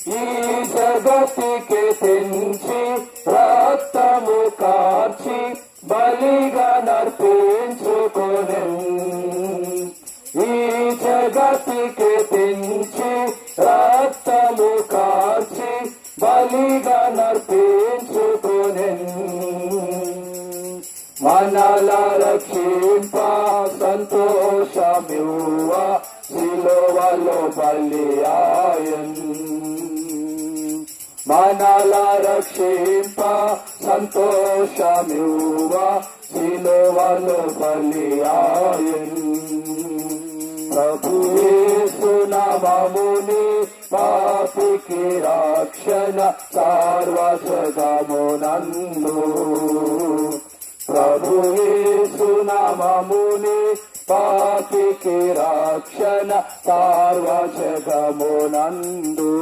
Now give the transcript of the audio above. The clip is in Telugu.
ఈ జగతికి తెంచి రక్తము కార్చి బలిగా నర్పించుకొనెను. ఈ జగతికి తెంచి రక్తము కార్చి బలిగా నర్పించుకొనెను. మనల రక్షింప సంతోషమివ్వ సిలువలో బలి ఆయను. మనల రక్షింప సంతోషమివ్వ సిలువలో బలి ఆయను. ప్రభు యేసు నామముని పాపికి రక్షణ సర్వజగమునందు. ప్రభు యేసు నామముని పాపికి రక్షణ సర్వజగమునందు.